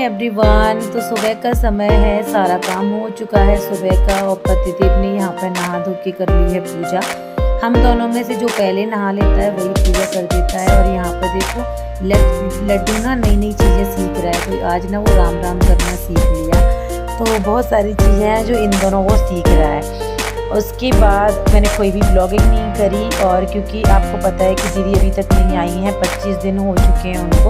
Everyone. तो सुबह का समय है, सारा काम हो चुका है सुबह का और पतिदेव ने यहाँ पर नहा धो के कर ली है पूजा। हम दोनों में से जो पहले नहा लेता है वही पूजा कर देता है। और यहाँ पर देखो लड्डू ना नई नई चीज़ें सीख रहा है। कोई आज ना वो राम राम करना सीख लिया। तो बहुत सारी चीज़ें हैं जो इन दोनों को सीख रहा है। उसके बाद मैंने कोई भी ब्लॉगिंग नहीं करी, और क्योंकि आपको पता है कि दीदी अभी तक नहीं आई हैं, 25 दिन हो चुके हैं उनको।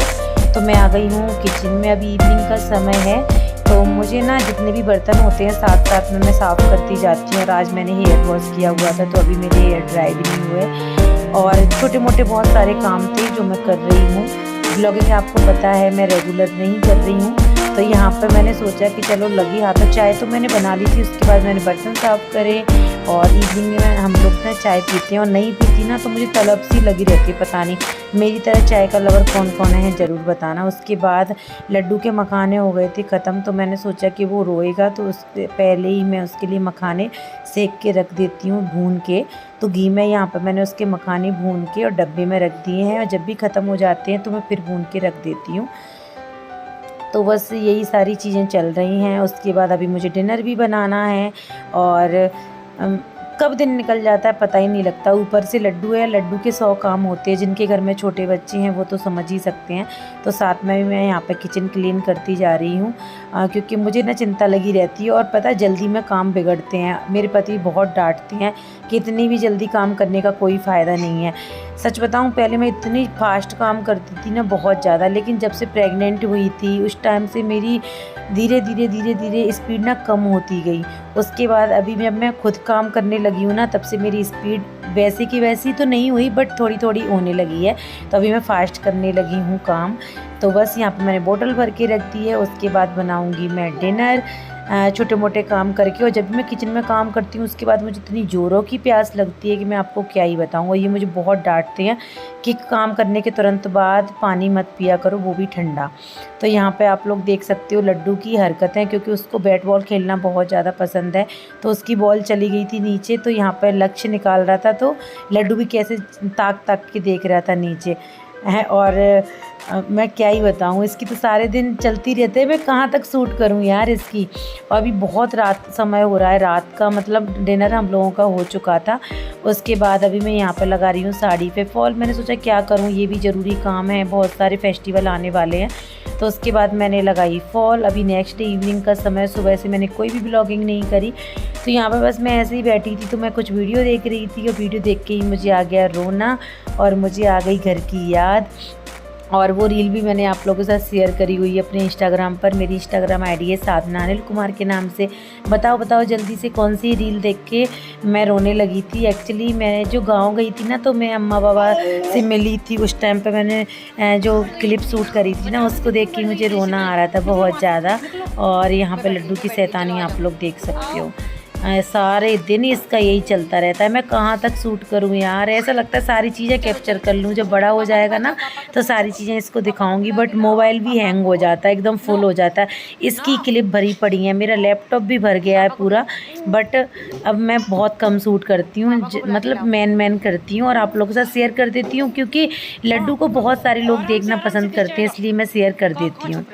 तो मैं आ गई हूँ किचन में। अभी इवनिंग का समय है, तो मुझे ना जितने भी बर्तन होते हैं साथ साथ में मैं साफ़ करती जाती हूँ। और आज मैंने हेयर वॉश किया हुआ था, तो अभी मेरे हेयर ड्राई भी नहीं हुए। और छोटे मोटे बहुत सारे काम थे जो मैं कर रही हूँ। ब्लॉगिंग आपको पता है मैं रेगुलर नहीं कर रही हूँ। तो यहाँ पर मैंने सोचा कि चलो लगी हाथों। चाय तो मैंने बना ली थी, उसके बाद मैंने बर्तन साफ़ करे। और इवनिंग में हम लोग ना चाय पीते हैं, और नहीं पीती ना तो मुझे तलब सी लगी रहती है। पता नहीं मेरी तरह चाय का लवर कौन कौन है ज़रूर बताना। उसके बाद लड्डू के मखाने हो गए थे ख़त्म, तो मैंने सोचा कि वो रोएगा तो उससे पहले ही मैं उसके लिए मखाने सेक के रख देती हूँ भून के। तो घी में यहाँ पर मैंने उसके मखाने भून के और डब्बे में रख दिए हैं, और जब भी ख़त्म हो जाते हैं तो मैं फिर भून के रख देती हूँ। तो बस यही सारी चीज़ें चल रही हैं। उसके बाद अभी मुझे डिनर भी बनाना है, और कब दिन निकल जाता है पता ही नहीं लगता। ऊपर से लड्डू है, लड्डू के 100 काम होते हैं। जिनके घर में छोटे बच्चे हैं वो तो समझ ही सकते हैं। तो साथ में भी मैं यहाँ पे किचन क्लीन करती जा रही हूँ, क्योंकि मुझे ना चिंता लगी रहती है। और पता है जल्दी में काम बिगड़ते हैं। मेरे पति बहुत डांटते हैं कि इतनी भी जल्दी काम करने का कोई फ़ायदा नहीं है। सच बताऊं, पहले मैं इतनी फास्ट काम करती थी ना, बहुत ज़्यादा। लेकिन जब से प्रेग्नेंट हुई थी उस टाइम से मेरी धीरे धीरे स्पीड ना कम होती गई। उसके बाद अभी जब मैं खुद काम करने लगी हूँ ना, तब से मेरी स्पीड वैसे की वैसी तो नहीं हुई, बट थोड़ी थोड़ी होने लगी है। तो अभी मैं फास्ट करने लगी हूँ काम। तो बस यहाँ पे मैंने बोतल भर के रख दी है। उसके बाद बनाऊँगी मैं डिनर छोटे मोटे काम करके। और जब भी मैं किचन में काम करती हूँ उसके बाद मुझे इतनी ज़ोरों की प्यास लगती है कि मैं आपको क्या ही बताऊँ। और ये मुझे बहुत डांटते हैं कि काम करने के तुरंत बाद पानी मत पिया करो, वो भी ठंडा। तो यहाँ पे आप लोग देख सकते हो लड्डू की हरकतें, क्योंकि उसको बैट बॉल खेलना बहुत ज़्यादा पसंद है। तो उसकी बॉल चली गई थी नीचे, तो यहाँ पर लक्ष्य निकाल रहा था, तो लड्डू भी कैसे ताक ताक के देख रहा था नीचे है। और मैं क्या ही बताऊँ, इसकी तो सारे दिन चलती रहते हैं। मैं कहाँ तक सूट करूँ यार इसकी। और अभी बहुत रात समय हो रहा है, रात का मतलब डिनर हम लोगों का हो चुका था। उसके बाद अभी मैं यहाँ पे लगा रही हूँ साड़ी पे फॉल। मैंने सोचा क्या करूँ, ये भी ज़रूरी काम है, बहुत सारे फेस्टिवल आने वाले हैं। तो उसके बाद मैंने लगाई फॉल। अभी नेक्स्ट डे इवनिंग का समय, सुबह से मैंने कोई भी ब्लॉगिंग नहीं करी। तो यहाँ पर बस मैं ऐसे ही बैठी थी, तो मैं कुछ वीडियो देख रही थी, और वीडियो देख के ही मुझे आ गया रोना, और मुझे आ गई घर की याद। और वो रील भी मैंने आप लोगों के साथ शेयर करी हुई है अपने इंस्टाग्राम पर। मेरी इंस्टाग्राम आईडी है साधना अनिल कुमार के नाम से। बताओ जल्दी से कौन सी रील देख के मैं रोने लगी थी। एक्चुअली मैं जो गांव गई थी ना, तो मैं अम्मा बाबा से मिली थी। उस टाइम पे मैंने जो क्लिप शूट करी थी ना, उसको देख के मुझे रोना आ रहा था बहुत ज़्यादा। और यहाँ पर लड्डू की शैतानी आप लोग देख सकते हो। सारे दिन इसका यही चलता रहता है। मैं कहाँ तक शूट करूँ यार, ऐसा लगता है सारी चीज़ें कैप्चर कर लूँ। जब बड़ा हो जाएगा ना तो सारी चीज़ें इसको दिखाऊंगी, बट मोबाइल भी हैंग हो जाता है, एकदम फुल हो जाता है। इसकी क्लिप भरी पड़ी है, मेरा लैपटॉप भी भर गया है पूरा। बट अब मैं बहुत कम शूट करती हूँ, मतलब मैन करती हूँ, और आप लोगों के साथ शेयर कर देती हूँ, क्योंकि लड्डू को बहुत सारे लोग देखना पसंद करते हैं, इसलिए मैं शेयर कर देती हूँ।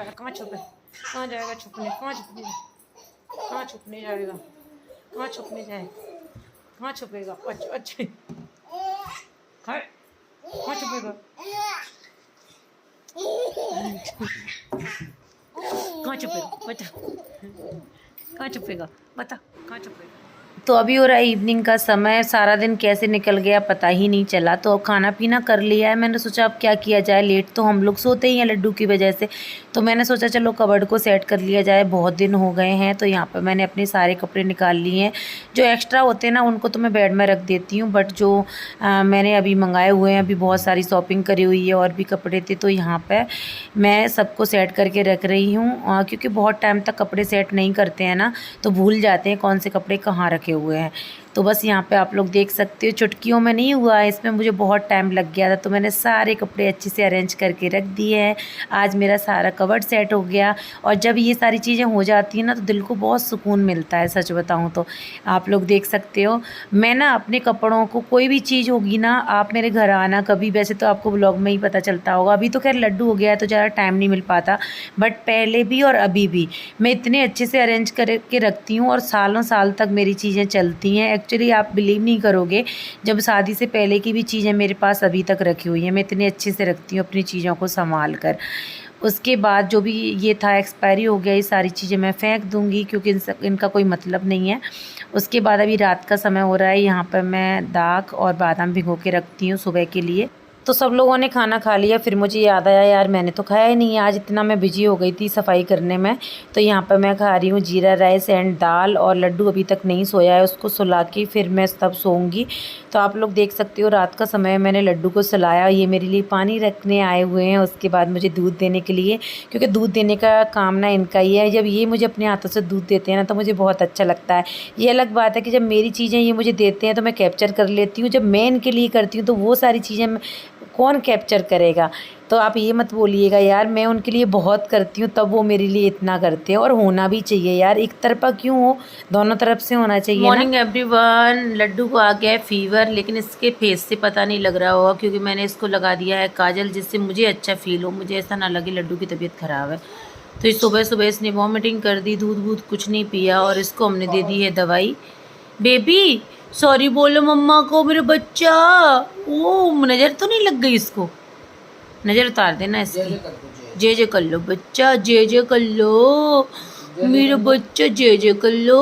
कहाँ छुपने जाए, कहाँ छुपेगा? अच्छा अच्छा, कहाँ छुपेगा? कहाँ छुपेगा बता, कहाँ छुपेगा बता, कहाँ छुपेगा? तो अभी हो रहा है इवनिंग का समय। सारा दिन कैसे निकल गया पता ही नहीं चला। तो खाना पीना कर लिया है। मैंने सोचा अब क्या किया जाए, लेट तो हम लोग सोते ही हैं लड्डू की वजह से। तो मैंने सोचा चलो कबर्ड को सेट कर लिया जाए, बहुत दिन हो गए हैं। तो यहाँ पर मैंने अपने सारे कपड़े निकाल लिए हैं। जो एक्स्ट्रा होते हैं ना उनको तो मैं बेड में रख देती हूँ, बट जो मैंने अभी मंगाए हुए हैं, अभी बहुत सारी शॉपिंग करी हुई है और भी कपड़े थे, तो यहाँ पर मैं सबको सेट करके रख रही हूँ। क्योंकि बहुत टाइम तक कपड़े सेट नहीं करते हैं ना, तो भूल जाते हैं कौन से कपड़े कहाँ रखे हुए हैं। तो बस यहाँ पे आप लोग देख सकते हो चुटकियों में नहीं हुआ है, इसमें मुझे बहुत टाइम लग गया था। तो मैंने सारे कपड़े अच्छे से अरेंज करके रख दिए हैं। आज मेरा सारा कवर्ड सेट हो गया। और जब ये सारी चीज़ें हो जाती हैं ना तो दिल को बहुत सुकून मिलता है, सच बताऊँ तो। आप लोग देख सकते हो मैं ना अपने कपड़ों को, कोई भी चीज़ होगी ना, आप मेरे घर आना कभी, वैसे तो आपको ब्लॉग में ही पता चलता होगा। अभी तो खैर लड्डू हो गया है तो ज़्यादा टाइम नहीं मिल पाता, बट पहले भी और अभी भी मैं इतने अच्छे से अरेंज करके रखती हूँ और सालों साल तक मेरी चीज़ें चलती हैं। एक्चुअली आप बिलीव नहीं करोगे, जब शादी से पहले की भी चीज़ें मेरे पास अभी तक रखी हुई हैं। मैं इतने अच्छे से रखती हूँ अपनी चीज़ों को संभाल कर। उसके बाद जो भी ये था एक्सपायरी हो गया, ये सारी चीज़ें मैं फेंक दूँगी क्योंकि इनका कोई मतलब नहीं है। उसके बाद अभी रात का समय हो रहा है, यहाँ पर मैं दाख और बादाम भिगो के रखती हूँ सुबह के लिए। तो सब लोगों ने खाना खा लिया, फिर मुझे याद आया यार मैंने तो खाया ही नहीं है। आज इतना मैं बिजी हो गई थी सफाई करने में। तो यहाँ पर मैं खा रही हूँ जीरा राइस एंड दाल, और लड्डू अभी तक नहीं सोया है, उसको सुला के फिर मैं तब सोऊंगी। तो आप लोग देख सकते हो रात का समय मैंने लड्डू को सुलाया, ये मेरे लिए पानी रखने आए हुए हैं, उसके बाद मुझे दूध देने के लिए, क्योंकि दूध देने का काम ना इनका ही है। जब ये मुझे अपने हाथों से दूध देते हैं ना तो मुझे बहुत अच्छा लगता है। ये अलग बात है कि जब मेरी चीज़ें ये मुझे देते हैं तो मैं कैप्चर कर लेती हूँ, जब मैं इनके लिए करती हूँ तो वो सारी चीज़ें कौन कैप्चर करेगा। तो आप ये मत बोलिएगा यार, मैं उनके लिए बहुत करती हूँ तब वो मेरे लिए इतना करते हैं, और होना भी चाहिए यार, एक तरफा क्यों हो, दोनों तरफ से होना चाहिए। मॉर्निंग एवरीवन, लड्डू को आ गया है फीवर, लेकिन इसके फेस से पता नहीं लग रहा होगा क्योंकि मैंने इसको लगा दिया है काजल, जिससे मुझे अच्छा फील हो, मुझे ऐसा ना लगे लड्डू की तबीयत ख़राब है। तो इस सुबह सुबह इसने वॉमिटिंग कर दी, दूध वूध कुछ नहीं पिया, और इसको हमने दे दी है दवाई। बेबी सॉरी बोलो मम्मा को, मेरा बच्चा। ओ नज़र तो नहीं लग गई इसको, नज़र उतार देना इसकी। जे कर लो बच्चा, जे कर लो मेरा बच्चा, जे कर लो।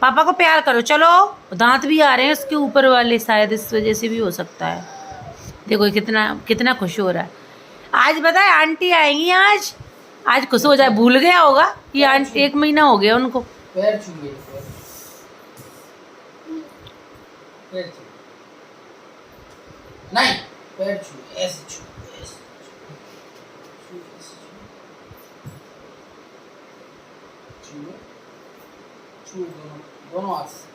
पापा को प्यार करो, चलो। दांत भी आ रहे हैं उसके ऊपर वाले, शायद इस वजह से भी हो सकता है। देखो कितना खुश हो रहा है। आज बताए आंटी आएंगी, आज खुश हो जाए, भूल गया होगा ये आंटी, 1 महीना हो गया उनको। पैर छूए, नहीं पैर छूए, ऐसे छूए, ऐसे छूए, छूए दोनों हाथ से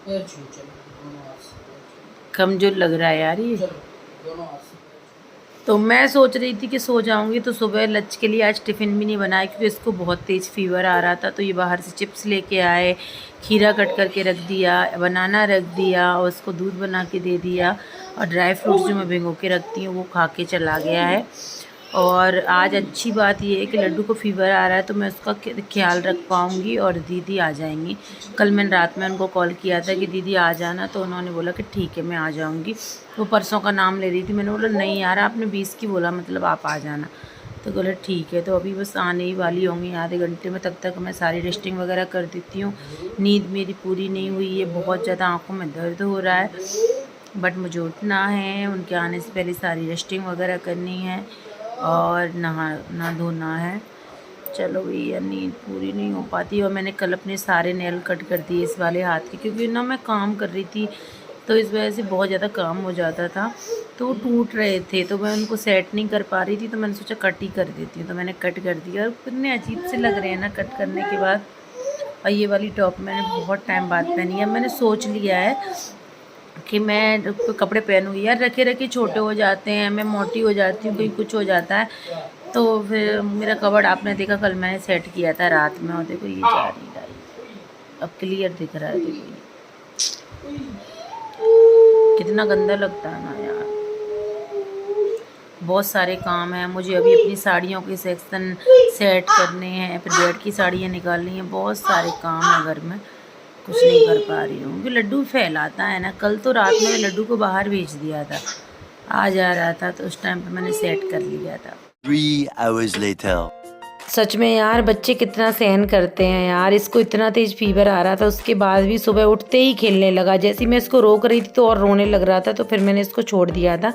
पैर छूए, चलो दोनों हाथ से। कमजोर लग रहा है यार ये। चलो दोनों हाथ से। तो मैं सोच रही थी कि सो जाऊंगी, तो सुबह लंच के लिए आज टिफ़िन भी नहीं बनाया क्योंकि इसको बहुत तेज़ फीवर आ रहा था। तो ये बाहर से चिप्स लेके आए, खीरा कट करके रख दिया, बनाना रख दिया, और उसको दूध बना के दे दिया, और ड्राई फ्रूट्स जो मैं भिगो के रखती हूँ वो खा के चला गया है। और आज अच्छी बात ये है कि लड्डू को फीवर आ रहा है तो मैं उसका ख्याल रख पाऊँगी, और दीदी आ जाएंगी। कल मैंने रात में उनको कॉल किया था कि दीदी आ जाना, तो उन्होंने बोला कि ठीक है मैं आ जाऊँगी। वो परसों का नाम ले रही थी, मैंने बोला नहीं यार आपने 20 की बोला, मतलब आप आ जाना। तो बोला ठीक है। तो अभी बस आने ही वाली होंगी आधे घंटे में, तब तक मैं सारी रेस्टिंग वगैरह कर देती हूँ। नींद मेरी पूरी नहीं हुई है, बहुत ज़्यादा आँखों में दर्द हो रहा है, बट मुझे उठना है, उनके आने से पहले सारी रेस्टिंग वगैरह करनी है और नहा धोना है। चलो भैया, नींद पूरी नहीं हो पाती। और मैंने कल अपने सारे नेल कट कर दिए इस वाले हाथ के, क्योंकि ना मैं काम कर रही थी तो इस वजह से बहुत ज़्यादा काम हो जाता था, तो वो टूट रहे थे, तो मैं उनको सेट नहीं कर पा रही थी। तो मैंने सोचा कट ही कर देती हूँ, तो मैंने कट कर दिया। और कितने अजीब से लग रहे हैं ना कट करने के बाद। और ये वाली टॉप मैंने बहुत टाइम बाद पहनी है। मैंने सोच लिया है कि मैं कपड़े पहनूँगी यार, रखे रखे छोटे हो जाते हैं, मैं मोटी हो जाती हूँ, कहीं कुछ हो जाता है। तो फिर मेरा कबर्ड आपने देखा कल मैंने सेट किया था रात में, और देखो ये जा रही है, अब क्लियर दिख रहा है। देखो कितना गंदा लगता है ना यार। बहुत सारे काम हैं मुझे, अभी अपनी साड़ियों के सेक्शन सेट करने हैं, फिर बेड की साड़ियाँ निकालनी हैं, बहुत सारे काम है घर में, कुछ नहीं कर पा रही हूँ। क्योंकि लड्डू फैलाता है ना। कल तो रात में लड्डू को बाहर भेज दिया था, आ जा रहा था, तो उस टाइम पे मैंने सेट कर लिया था। 3 hours later. सच में यार बच्चे कितना सहन करते हैं यार। इसको इतना तेज़ फीवर आ रहा था, उसके बाद भी सुबह उठते ही खेलने लगा। जैसे ही मैं इसको रोक रही थी तो और रोने लग रहा था, तो फिर मैंने इसको छोड़ दिया था।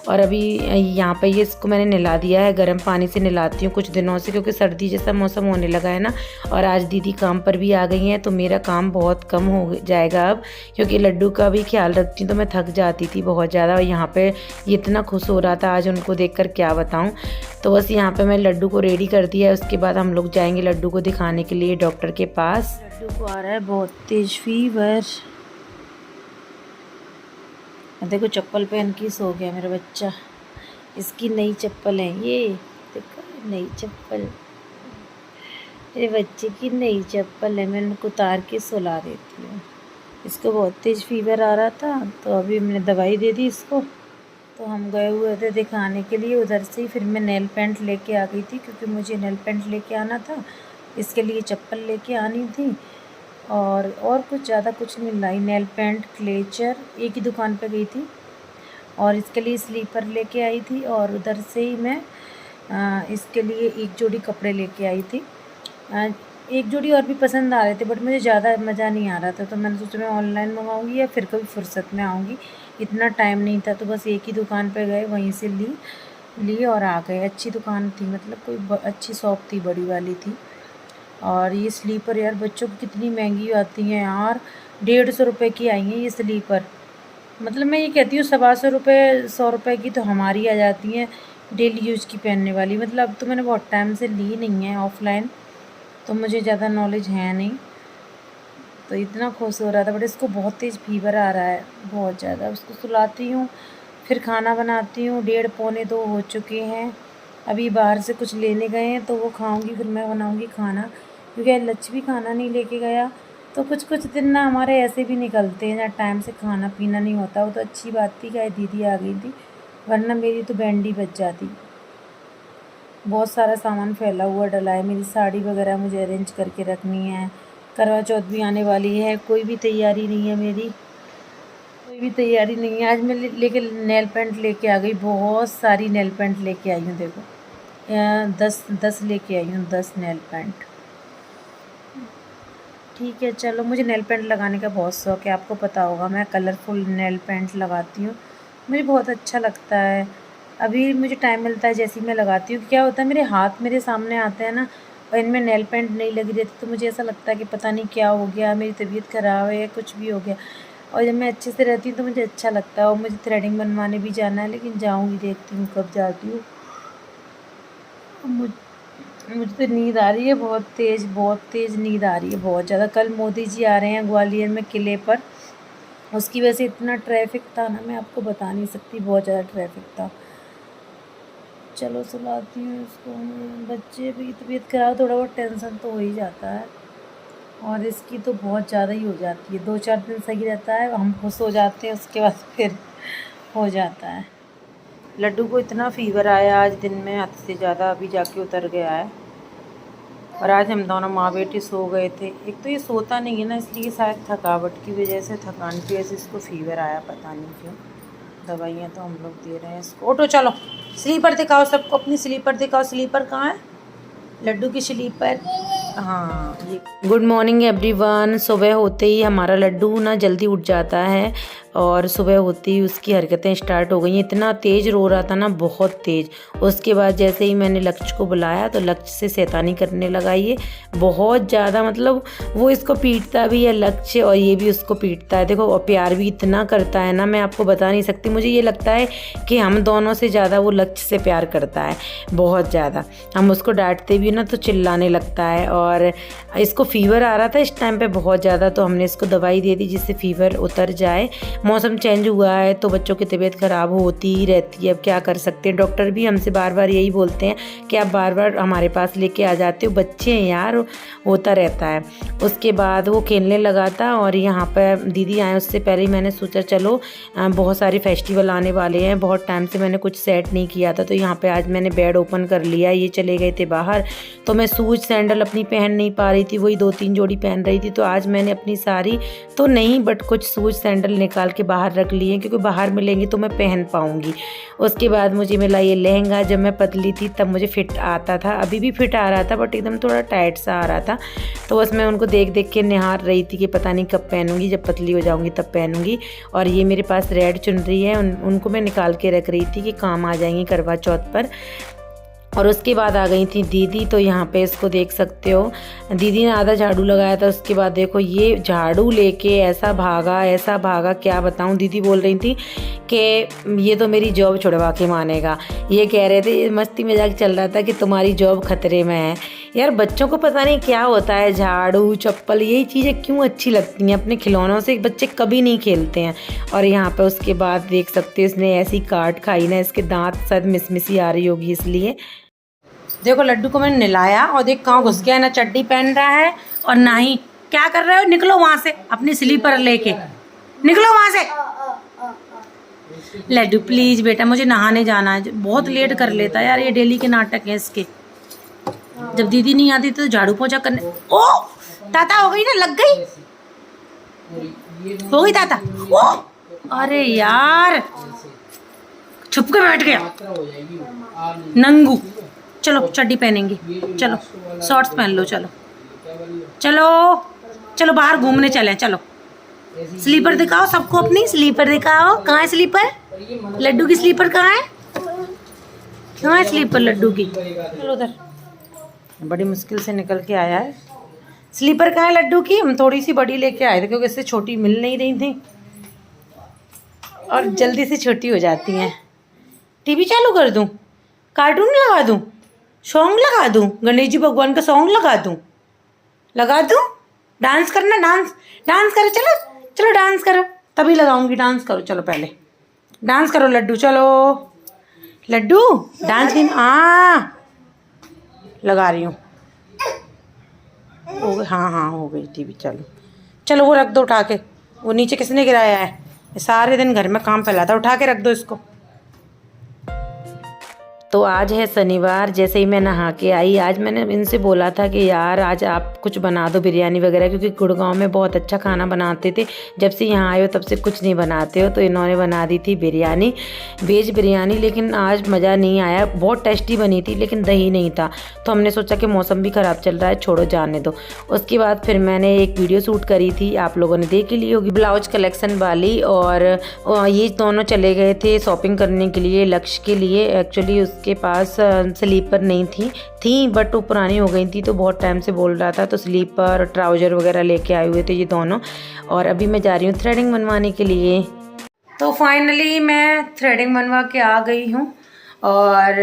और अभी यहाँ पे ये इसको मैंने नहला दिया है, गर्म पानी से नहलाती हूँ कुछ दिनों से, क्योंकि सर्दी जैसा मौसम होने लगा है ना। और आज दीदी काम पर भी आ गई हैं, तो मेरा काम बहुत कम हो जाएगा अब, क्योंकि लड्डू का भी ख्याल रखती हूँ तो मैं थक जाती थी बहुत ज़्यादा। और यहाँ पर ये इतना खुश हो रहा था आज उनको देख कर, क्या बताऊँ। तो बस यहाँ पर मैं लड्डू को रेडी कर दिया है, उसके बाद हम लोग जाएंगे लड्डू को दिखाने के लिए डॉक्टर के पास। लड्डू को आ रहा है बहुत तेज फीवर। देखो चप्पल पहन के सो गया मेरा बच्चा। इसकी नई चप्पल है ये, देखो नई चप्पल, मेरे बच्चे की नई चप्पल है। मैं उनको उतार के सुला देती हूँ। इसको बहुत तेज़ फीवर आ रहा था तो अभी मैंने दवाई दे दी इसको। तो हम गए हुए थे दिखाने के लिए, उधर से ही फिर मैं नेल पेंट लेके आ गई थी क्योंकि मुझे नेल पेंट लेके आना था, इसके लिए चप्पल लेके आनी थी और कुछ ज़्यादा कुछ नहीं लाई। नेल पेंट, क्लेचर एक ही दुकान पे गई थी और इसके लिए स्लीपर लेके आई थी और उधर से ही मैं इसके लिए एक जोड़ी कपड़े लेके आई थी। एक जोड़ी और भी पसंद आ रहे थे बट मुझे ज़्यादा मज़ा नहीं आ रहा था तो मैंने सोचा मैं ऑनलाइन मंगाऊंगी या फिर कभी फुर्सत में आऊँगी। इतना टाइम नहीं था तो बस एक ही दुकान पे गए, वहीं से ली और आ गए। अच्छी दुकान थी, मतलब कोई अच्छी शॉप थी, बड़ी वाली थी। और ये स्लीपर यार बच्चों की कितनी महंगी आती हैं यार, 150 रुपये की आई हैं ये स्लीपर। मतलब मैं ये कहती हूँ 125 रुपये 100 रुपये की तो हमारी आ जाती हैं डेली यूज़ की पहनने वाली। मतलब अब तो मैंने बहुत टाइम से ली नहीं है ऑफ़लाइन तो मुझे ज़्यादा नॉलेज है नहीं, तो इतना खुश हो रहा था। बट इसको बहुत तेज़ फीवर आ रहा है, बहुत ज़्यादा। उसको सुलाती हूँ, फिर खाना बनाती हूँ। 1:30 पौने 2 हो चुके हैं। अभी बाहर से कुछ लेने गए हैं तो वो खाऊंगी, फिर मैं बनाऊंगी खाना क्योंकि लच भी खाना नहीं लेके गया। तो कुछ दिन ना हमारे ऐसे भी निकलते हैं जहाँ टाइम से खाना पीना नहीं होता। वो तो अच्छी बात थी कि दीदी आ गई थी, वरना मेरी तो बैंडी बच जाती। बहुत सारा सामान फैला हुआ डला है। मेरी साड़ी वगैरह मुझे अरेंज करके रखनी है। करवा चौथ भी आने वाली है, कोई भी तैयारी नहीं है मेरी, कोई भी तैयारी नहीं है। आज मैं लेके नेल पेंट लेके आ गई, बहुत सारी नेल पेंट लेके आई हूँ। देखो 10 लेके आई हूँ, 10 नेल पेंट। ठीक है चलो, मुझे नेल पेंट लगाने का बहुत शौक़ है, आपको पता होगा। मैं कलरफुल नेल पेंट लगाती हूँ, मुझे बहुत अच्छा लगता है। अभी मुझे टाइम मिलता है जैसे ही मैं लगाती हूँ। क्या होता है मेरे हाथ मेरे सामने आते हैं ना और इनमें नेल पेंट नहीं लगी रहती तो मुझे ऐसा लगता है कि पता नहीं क्या हो गया, मेरी तबीयत ख़राब है या कुछ भी हो गया। और जब मैं अच्छे से रहती हूँ तो मुझे अच्छा लगता है। और मुझे थ्रेडिंग बनवाने भी जाना है, लेकिन जाऊँगी, देखती हूँ कब जाती हूँ। मुझे तो नींद आ रही है बहुत तेज़ नींद आ रही है, बहुत ज़्यादा। कल मोदी जी आ रहे हैं ग्वालियर में किले पर, उसकी वजह से इतना ट्रैफिक था ना, मैं आपको बता नहीं सकती, बहुत ज़्यादा ट्रैफिक था। चलो सुलाती हूँ इसको। बच्चे भी तबीयत खराब, थोड़ा बहुत टेंशन तो हो ही जाता है और इसकी तो बहुत ज़्यादा ही हो जाती है। 2-4 दिन सही रहता है, हम खुश हो जाते हैं, उसके बाद फिर हो जाता है। लड्डू को इतना फ़ीवर आया आज दिन में, हद से ज़्यादा, अभी जाके उतर गया है। और आज हम दोनों माँ बेटी सो गए थे। एक तो ये सोता नहीं है ना, इसलिए शायद थकावट की वजह से, थकान की वजह से इसको फ़ीवर आया, पता नहीं क्यों। दवाइयाँ तो हम लोग दे रहे हैं इसको। ऑटो चलो, स्लीपर दिखाओ सबको, अपनी स्लीपर दिखाओ। स्लीपर कहाँ है लड्डू की स्लीपर? हाँ ये। Good morning everyone. सुबह होते ही हमारा लड्डू ना जल्दी उठ जाता है और सुबह होते ही उसकी हरकतें स्टार्ट हो गई। इतना तेज़ रो रहा था ना, बहुत तेज़। उसके बाद जैसे ही मैंने लक्ष्य को बुलाया तो लक्ष्य से शैतानी करने लगा ये बहुत ज़्यादा। मतलब वो इसको पीटता भी है लक्ष्य और ये भी उसको पीटता है। देखो, और प्यार भी इतना करता है ना, मैं आपको बता नहीं सकती। मुझे ये लगता है कि हम दोनों से ज़्यादा वो लक्ष्य से प्यार करता है, बहुत ज़्यादा। हम उसको डांटते भी ना तो चिल्लाने लगता है। और इसको फ़ीवर आ रहा था इस टाइम पे बहुत ज़्यादा, तो हमने इसको दवाई दे दी जिससे फ़ीवर उतर जाए। मौसम चेंज हुआ है तो बच्चों की तबीयत ख़राब होती ही रहती है, अब क्या कर सकते हैं। डॉक्टर भी हमसे बार बार यही बोलते हैं कि आप बार बार हमारे पास लेके आ जाते हो, बच्चे हैं यार, होता रहता है। उसके बाद वो खेलने लगा था और यहाँ पर दीदी आए उससे पहले ही मैंने सोचा चलो, बहुत सारे फेस्टिवल आने वाले हैं, बहुत टाइम से मैंने कुछ सेट नहीं किया था, तो यहाँ पर आज मैंने बेड ओपन कर लिया। ये चले गए थे बाहर तो मैं शूज सैंडल अपनी पहन नहीं पा रही थी, वही 2-3 जोड़ी पहन रही थी। तो आज मैंने अपनी सारी तो नहीं बट कुछ शूज सैंडल निकाल के बाहर रख लिए क्योंकि बाहर मिलेंगी तो मैं पहन पाऊँगी। उसके बाद मुझे मिला ये लहंगा। जब मैं पतली थी तब मुझे फिट आता था, अभी भी फिट आ रहा था बट एकदम थोड़ा टाइट सा आ रहा था। तो बस मैं उनको देख देख के निहार रही थी कि पता नहीं कब पहनूंगी, जब पतली हो जाऊंगी तब पहनूंगी। और ये मेरे पास रेड चुनरी है, उनको मैं निकाल के रख रही थी कि काम आ जाएंगी करवा चौथ पर। और उसके बाद आ गई थी दीदी। तो यहाँ पे इसको देख सकते हो, दीदी ने आधा झाड़ू लगाया था, उसके बाद देखो ये झाड़ू लेके ऐसा भागा क्या बताऊँ। दीदी बोल रही थी कि ये तो मेरी जॉब छुड़वा के मानेगा। ये कह रहे थे, मस्ती मजाक चल रहा था कि तुम्हारी जॉब खतरे में है। यार बच्चों को पता नहीं क्या होता है, झाड़ू चप्पल यही चीज़ें क्यों अच्छी लगती हैं। अपने खिलौनों से बच्चे कभी नहीं खेलते हैं। और यहाँ पे उसके बाद देख सकते हो इसने ऐसी काट खाई ना, इसके दांत शायद मिसमिसी आ रही होगी इसलिए। देखो लड्डू को मैंने नहलाया और देख कहाँ घुस गया, ना चड्डी पहन रहा है और ना ही क्या कर रहे हो। निकलो वहाँ से अपनी स्लीपर लेके, निकलो वहाँ से। लड्डू प्लीज बेटा, मुझे नहाने जाना है। बहुत लेट कर लेता है यार, ये डेली के नाटक हैं इसके। जब दीदी नहीं आती तो झाड़ू पोछा करने। ओ ताता हो गई ना, लग गई, हो गई ताता। ओ अरे यार छुप के बैठ गया नंगू। चलो चड्डी पहनेंगे, चलो शॉर्ट्स पहन लो, चलो चलो चलो बाहर घूमने चलें। चलो स्लीपर दिखाओ सबको, अपनी स्लीपर दिखाओ। कहाँ है स्लीपर? लड्डू की स्लीपर कहाँ है? कहाँ है स्लीपर लड्डू की? चलो उधर, बड़ी मुश्किल से निकल के आया है। स्लीपर कहाँ है लड्डू की? हम थोड़ी सी बड़ी लेके आए थे क्योंकि इससे छोटी मिल नहीं रही थी और जल्दी से छोटी हो जाती हैं। टीवी चालू कर दूँ, कार्टून लगा दूँ, सॉन्ग लगा दूँ, गणेश जी भगवान का सॉन्ग लगा दूँ, डांस करना, डांस करो, चलो चलो डांस करो, तभी लगाऊंगी। डांस करो, चलो पहले डांस करो लड्डू, चलो लड्डू डांस की। लगा रही हूँ, हो गई। हाँ हो गई टीवी चालू। चलो वो रख दो उठा के, वो नीचे किसने गिराया है? ये सारे दिन घर में काम फैलाता है, उठा के रख दो इसको। तो आज है शनिवार, जैसे ही मैं नहा के आई, आज मैंने इनसे बोला था कि यार आज आप कुछ बना दो बिरयानी वगैरह, क्योंकि गुड़गांव में बहुत अच्छा खाना बनाते थे। जब से यहाँ आए हो तब से कुछ नहीं बनाते हो। तो इन्होंने बना दी थी बिरयानी, वेज बिरयानी, लेकिन आज मज़ा नहीं आया। बहुत टेस्टी बनी थी लेकिन दही नहीं था। तो हमने सोचा कि मौसम भी ख़राब चल रहा है, छोड़ो जाने दो। उसके बाद फिर मैंने एक वीडियो शूट करी थी, आप लोगों ने देख ली होगी, ब्लाउज कलेक्शन वाली। और ये दोनों चले गए थे शॉपिंग करने के लिए, लक्ष्य के लिए। एक्चुअली के पास स्लीपर नहीं थी बट वो पुरानी हो गई थी, तो बहुत टाइम से बोल रहा था, तो स्लीपर और ट्राउज़र वगैरह लेके आए हुए थे ये दोनों। और अभी मैं जा रही हूँ थ्रेडिंग बनवाने के लिए। तो फाइनली मैं थ्रेडिंग बनवा के आ गई हूँ और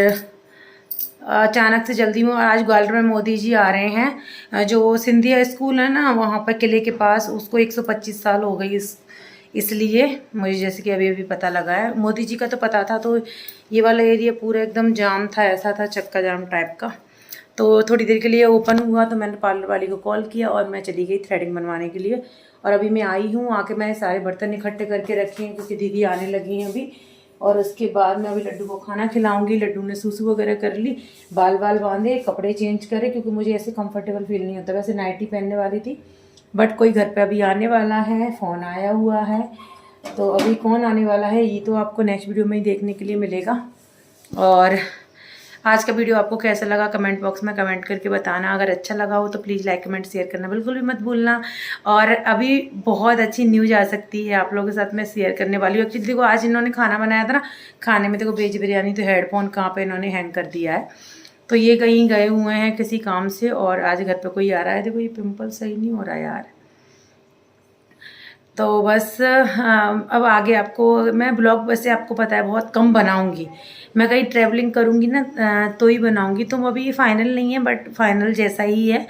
अचानक से जल्दी में। आज ग्वालियर में मोदी जी आ रहे हैं, जो सिंधिया स्कूल है ना वहाँ पर किले के पास, उसको 125 साल हो गई इसलिए मुझे जैसे कि अभी पता लगा है। मोदी जी का तो पता था, तो ये वाला एरिया पूरा एकदम जाम था, ऐसा था चक्का जाम टाइप का। तो थोड़ी देर के लिए ओपन हुआ तो मैंने पार्लर वाली को कॉल किया और मैं चली गई थ्रेडिंग बनवाने के लिए। और अभी मैं आई हूँ, आके मैंने सारे बर्तन इकट्ठे करके रखे हैं क्योंकि दीदी आने लगी हैं अभी। और उसके बाद मैं अभी लड्डू को खाना खिलाऊंगी। लड्डू ने सूसू वगैरह कर ली, बाल बांधे, कपड़े चेंज करे, क्योंकि मुझे ऐसे कंफर्टेबल फील नहीं होता। वैसे नाइटी पहनने वाली थी बट कोई घर पे अभी आने वाला है, फ़ोन आया हुआ है। तो अभी कौन आने वाला है ये तो आपको नेक्स्ट वीडियो में ही देखने के लिए मिलेगा। और आज का वीडियो आपको कैसा लगा कमेंट बॉक्स में कमेंट करके बताना। अगर अच्छा लगा हो तो प्लीज़ लाइक कमेंट शेयर करना बिल्कुल भी मत भूलना। और अभी बहुत अच्छी न्यूज़ आ सकती है, आप लोगों के साथ मैं शेयर करने वाली हूँ। एक्चुअली देखो आज इन्होंने खाना बनाया था ना, खाने में देखो वेज बिरयानी, तो हेडफोन कहाँ पे इन्होंने हैंग कर दिया है। तो ये कहीं गए हुए हैं किसी काम से और आज घर पे कोई आ रहा है। देखो ये पिंपल सही नहीं हो रहा यार। तो बस अब आगे आपको मैं ब्लॉग वैसे आपको पता है बहुत कम बनाऊंगी। मैं कहीं ट्रैवलिंग करूंगी ना तो ही बनाऊंगी। तो अभी ये फाइनल नहीं है बट फाइनल जैसा ही है।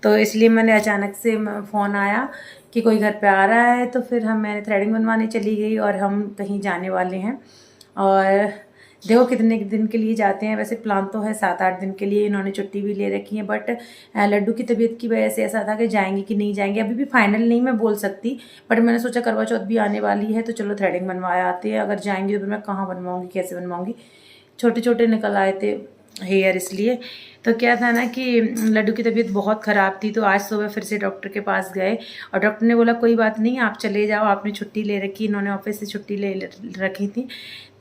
तो इसलिए मैंने अचानक से फ़ोन आया कि कोई घर पे आ रहा है, तो फिर मैंने थ्रेडिंग बनवाने चली गई और हम कहीं जाने वाले हैं। और देखो कितने दिन के लिए जाते हैं। वैसे प्लान तो है 7-8 दिन के लिए, इन्होंने छुट्टी भी ले रखी है बट लड्डू की तबीयत की वजह से ऐसा था कि जाएंगे कि नहीं जाएंगे अभी भी फाइनल नहीं मैं बोल सकती। बट मैंने सोचा करवा चौथ भी आने वाली है तो चलो थ्रेडिंग बनवाया आते हैं। अगर जाएंगे तो फिर मैं कहाँ बनवाऊँगी, कैसे बनवाऊँगी। छोटे छोटे निकल आए थे हेयर, इसलिए। तो क्या था ना कि लड्डू की तबीयत बहुत ख़राब थी, तो आज सुबह फिर से डॉक्टर के पास गए और डॉक्टर ने बोला कोई बात नहीं आप चले जाओ, आपने छुट्टी ले रखी, इन्होंने ऑफिस से छुट्टी ले रखी थी।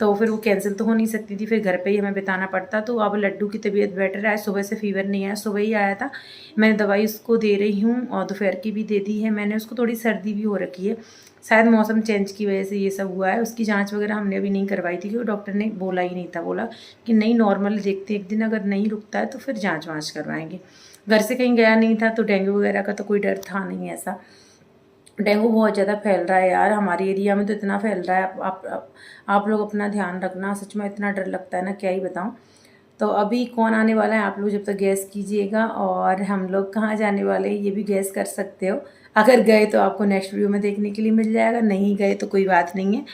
तो फिर वो कैंसिल तो हो नहीं सकती थी, फिर घर पे ही हमें बिताना पड़ता। तो अब लड्डू की तबीयत बेटर है, सुबह से फ़ीवर नहीं आया, सुबह ही आया था। मैंने दवाई उसको दे रही हूँ और दोपहर की भी दे दी है मैंने। उसको थोड़ी सर्दी भी हो रखी है, शायद मौसम चेंज की वजह से ये सब हुआ है। उसकी जांच वगैरह हमने अभी नहीं करवाई थी क्योंकि डॉक्टर ने बोला ही नहीं था, बोला कि नहीं नॉर्मल देखते एक दिन, अगर नहीं रुकता है तो फिर जांच वाँच करवाएंगे। घर से कहीं गया नहीं था तो डेंगू वगैरह का तो कोई डर था नहीं ऐसा। डेंगू बहुत ज़्यादा फैल रहा है यार, हमारे एरिया में तो इतना फैल रहा है। आप लोग अपना ध्यान रखना, सच में इतना डर लगता है ना, क्या ही बताऊँ। तो अभी कौन आने वाला है आप लोग जब तक गैस कीजिएगा, और हम लोग कहाँ जाने वाले हैं ये भी गैस कर सकते हो। अगर गए तो आपको नेक्स्ट वीडियो में देखने के लिए मिल जाएगा, नहीं गए तो कोई बात नहीं है।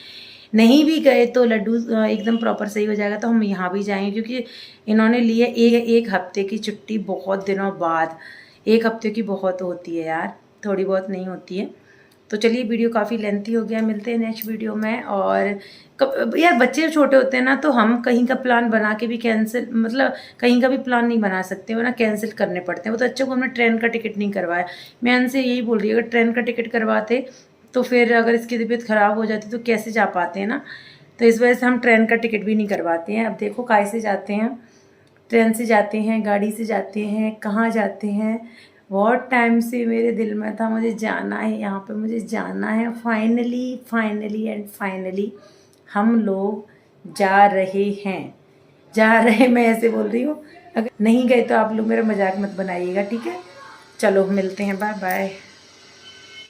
नहीं भी गए तो लड्डू एकदम प्रॉपर सही हो जाएगा तो हम यहाँ भी जाएंगे, क्योंकि इन्होंने लिए एक हफ्ते की छुट्टी बहुत दिनों बाद। एक हफ्ते की बहुत होती है यार, थोड़ी बहुत नहीं होती है। तो चलिए वीडियो काफ़ी लेंथी हो गया, मिलते हैं नेक्स्ट वीडियो में। और यार बच्चे छोटे होते हैं ना, तो हम कहीं का प्लान बना के भी कैंसिल, मतलब कहीं का भी प्लान नहीं बना सकते, वरना कैंसिल करने पड़ते हैं। वो तो अच्छे को हमने ट्रेन का टिकट नहीं करवाया। मैं उनसे यही बोल रही हूँ, अगर ट्रेन का टिकट करवाते तो फिर अगर इसकी तबीयत ख़राब हो जाती तो कैसे जा पाते हैं ना। तो इस वजह से हम ट्रेन का टिकट भी नहीं करवाते हैं। अब देखो कैसे जाते हैं, ट्रेन से जाते हैं, गाड़ी से जाते हैं, कहाँ जाते हैं। बहुत टाइम से मेरे दिल में था मुझे जाना है, यहाँ पे मुझे जाना है। फाइनली एंड फाइनली हम लोग जा रहे हैं। मैं ऐसे बोल रही हूँ, अगर नहीं गए तो आप लोग मेरा मजाक मत बनाइएगा, ठीक है। चलो मिलते हैं, बाय बाय।